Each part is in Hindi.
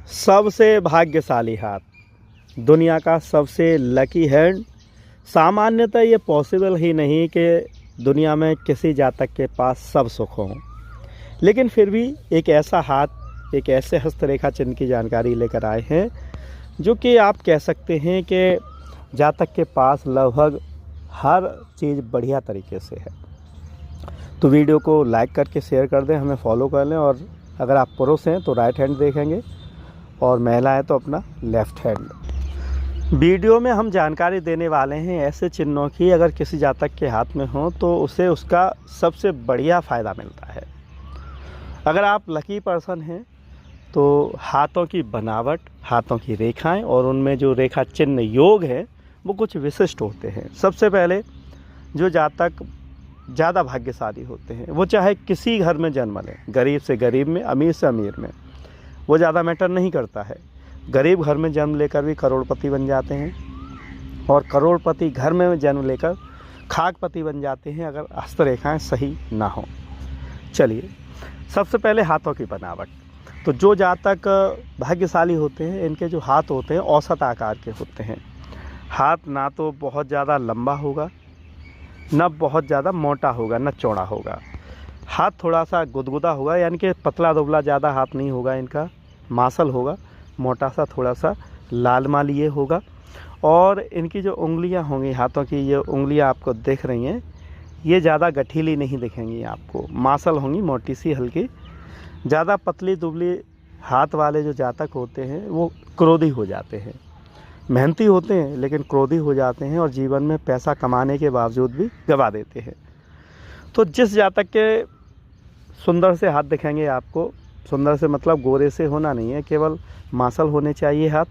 सबसे भाग्यशाली हाथ, दुनिया का सबसे लकी हैंड। सामान्यतः ये पॉसिबल ही नहीं कि दुनिया में किसी जातक के पास सब सुख हों, लेकिन फिर भी एक ऐसा हाथ, एक ऐसे हस्तरेखा चिन्ह की जानकारी लेकर आए हैं जो कि आप कह सकते हैं कि जातक के पास लगभग हर चीज़ बढ़िया तरीके से है। तो वीडियो को लाइक करके शेयर कर दें, हमें फॉलो कर लें, और अगर आप पुरुष हैं तो राइट हैंड देखेंगे और महिला है तो अपना लेफ़्ट हैंड। वीडियो में हम जानकारी देने वाले हैं ऐसे चिन्हों की, अगर किसी जातक के हाथ में हो तो उसे उसका सबसे बढ़िया फ़ायदा मिलता है। अगर आप लकी पर्सन हैं तो हाथों की बनावट, हाथों की रेखाएं और उनमें जो रेखा चिन्ह योग है वो कुछ विशिष्ट होते हैं। सबसे पहले जो जातक ज़्यादा भाग्यशाली होते हैं वो चाहे किसी घर में जन्म लें, गरीब से गरीब में, अमीर से अमीर में, वो ज़्यादा मैटर नहीं करता है। गरीब घर में जन्म लेकर भी करोड़पति बन जाते हैं, और करोड़पति घर में जन्म लेकर खाकपति बन जाते हैं अगर हस्तरेखाएं सही ना हो। चलिए, सबसे पहले हाथों की बनावट। तो जो जातक भाग्यशाली होते हैं इनके जो हाथ होते हैं औसत आकार के होते हैं। हाथ ना तो बहुत ज़्यादा लंबा होगा, न बहुत ज़्यादा मोटा होगा, न चौड़ा होगा। हाथ थोड़ा सा गुदगुदा होगा, यानी कि पतला दुबला ज़्यादा हाथ नहीं होगा इनका, मासल होगा, मोटा सा, थोड़ा सा लाल मालिए होगा। और इनकी जो उंगलियां होंगी, हाथों की ये उंगलियां आपको दिख रही हैं, ये ज़्यादा गठीली नहीं दिखेंगी आपको, मासल होंगी, मोटी सी, हल्की। ज़्यादा पतली दुबली हाथ वाले जो जातक होते हैं वो क्रोधी हो जाते हैं। मेहनती होते हैं लेकिन क्रोधी हो जाते हैं, और जीवन में पैसा कमाने के बावजूद भी गवा देते हैं। तो जिस जातक के सुंदर से हाथ दिखेंगे आपको, सुंदर से मतलब गोरे से होना नहीं है, केवल मासल होने चाहिए हाथ,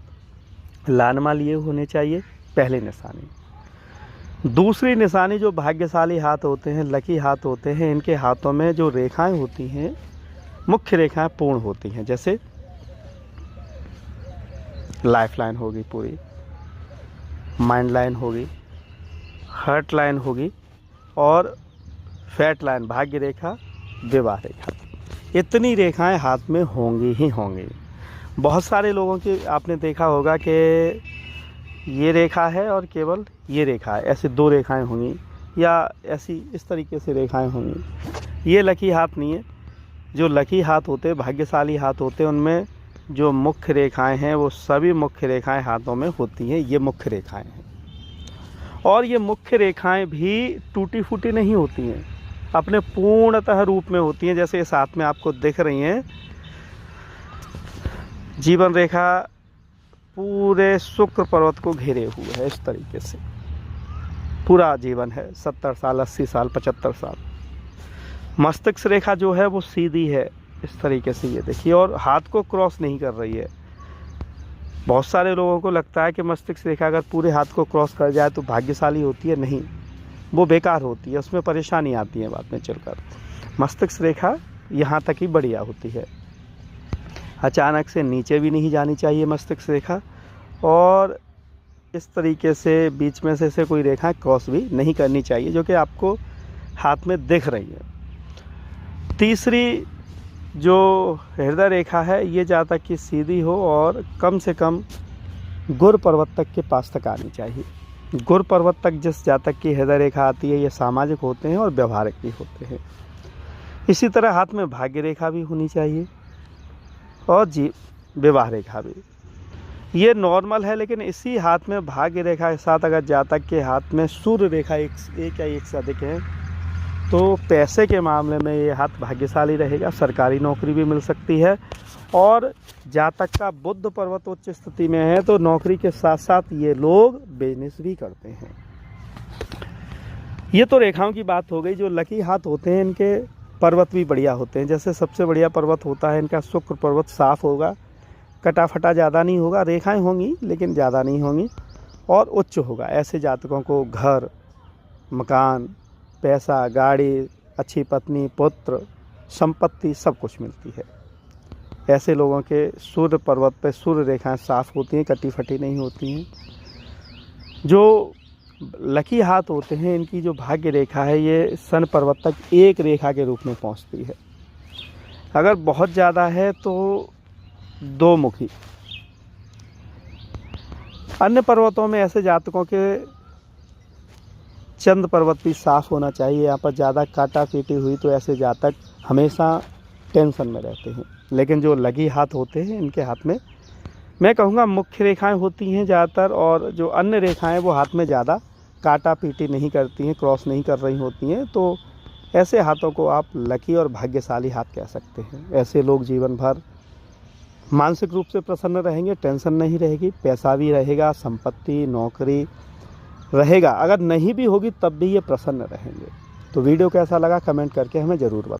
लानमा लिए होने चाहिए, पहली निशानी। दूसरी निशानी, जो भाग्यशाली हाथ होते हैं, लकी हाथ होते हैं, इनके हाथों में जो रेखाएं होती हैं, मुख्य रेखाएं पूर्ण होती हैं। जैसे लाइफ लाइन होगी पूरी, माइंड लाइन होगी, हार्ट लाइन होगी, और फैट लाइन, भाग्य रेखा, विवाह रेखा। इतनी रेखाएं हाथ में होंगी ही होंगी। बहुत सारे लोगों की आपने देखा होगा कि ये रेखा है और केवल ये रेखा है, ऐसे दो रेखाएं होंगी, या ऐसी इस तरीके से रेखाएं होंगी। ये लकी हाथ नहीं है। जो लकी हाथ होते हैं, भाग्यशाली हाथ होते हैं, उनमें जो मुख्य रेखाएं हैं वो सभी मुख्य रेखाएं हाथों में होती हैं। ये मुख्य रेखाएं हैं, और ये मुख्य रेखाएं भी टूटी फूटी नहीं होती हैं, अपने पूर्णतः रूप में होती हैं। जैसे इस हाथ में आपको दिख रही हैं, जीवन रेखा पूरे शुक्र पर्वत को घेरे हुए है, इस तरीके से पूरा जीवन है, 70 साल, 80 साल, 75 साल। मस्तिष्क रेखा जो है वो सीधी है, इस तरीके से, ये देखिए, और हाथ को क्रॉस नहीं कर रही है। बहुत सारे लोगों को लगता है कि मस्तिष्क रेखा अगर पूरे हाथ को क्रॉस कर जाए तो भाग्यशाली होती है। नहीं, वो बेकार होती है, उसमें परेशानी आती है बाद में चलकर। मस्तिष्क रेखा यहाँ तक ही बढ़िया होती है, अचानक से नीचे भी नहीं जानी चाहिए मस्तिष्क रेखा, और इस तरीके से बीच में से कोई रेखा क्रॉस भी नहीं करनी चाहिए, जो कि आपको हाथ में दिख रही है। तीसरी जो हृदय रेखा है, ये जातक की सीधी हो और कम से कम गुर पर्वत तक के पास तक आनी चाहिए। गुर पर्वत तक जिस जातक की हृदय रेखा आती है, ये सामाजिक होते हैं और व्यवहारिक भी होते हैं। इसी तरह हाथ में भाग्य रेखा भी होनी चाहिए, और विवाह रेखा भी। ये नॉर्मल है, लेकिन इसी हाथ में भाग्य रेखा के साथ अगर जातक के हाथ में सूर्य रेखा एक या एक से अधिक है तो पैसे के मामले में ये हाथ भाग्यशाली रहेगा, सरकारी नौकरी भी मिल सकती है। और जातक का बुध पर्वत उच्च स्थिति में है तो नौकरी के साथ साथ ये लोग बिजनेस भी करते हैं। ये तो रेखाओं की बात हो गई। जो लकी हाथ होते हैं इनके पर्वत भी बढ़िया होते हैं। जैसे सबसे बढ़िया पर्वत होता है इनका शुक्र पर्वत, साफ होगा, कटा फटा ज़्यादा नहीं होगा, रेखाएं होंगी लेकिन ज़्यादा नहीं होंगी, और उच्च होगा। ऐसे जातकों को घर, मकान, पैसा, गाड़ी, अच्छी पत्नी, पुत्र, संपत्ति सब कुछ मिलती है। ऐसे लोगों के सूर्य पर्वत पे सूर्य रेखाएं साफ होती हैं, कटी फटी नहीं होती हैं। जो लकी हाथ होते हैं इनकी जो भाग्य रेखा है ये सन पर्वत तक एक रेखा के रूप में पहुंचती है। अगर बहुत ज़्यादा है तो दो मुखी। अन्य पर्वतों में ऐसे जातकों के चंद पर्वत भी साफ होना चाहिए। यहाँ पर ज़्यादा काटा पीटी हुई तो ऐसे जातक हमेशा टेंशन में रहते हैं। लेकिन जो लगी हाथ होते हैं इनके हाथ में मैं कहूँगा मुख्य रेखाएं होती हैं ज़्यादातर, और जो अन्य रेखाएं वो हाथ में ज़्यादा काटा पीटी नहीं करती हैं, क्रॉस नहीं कर रही होती हैं। तो ऐसे हाथों को आप लकी और भाग्यशाली हाथ कह सकते हैं। ऐसे लोग जीवन भर मानसिक रूप से प्रसन्न रहेंगे, टेंशन नहीं रहेगी, पैसा भी रहेगा, संपत्ति नौकरी रहेगा। अगर नहीं भी होगी तब भी ये प्रसन्न रहेंगे। तो वीडियो कैसा लगा कमेंट करके हमें ज़रूर बताएं।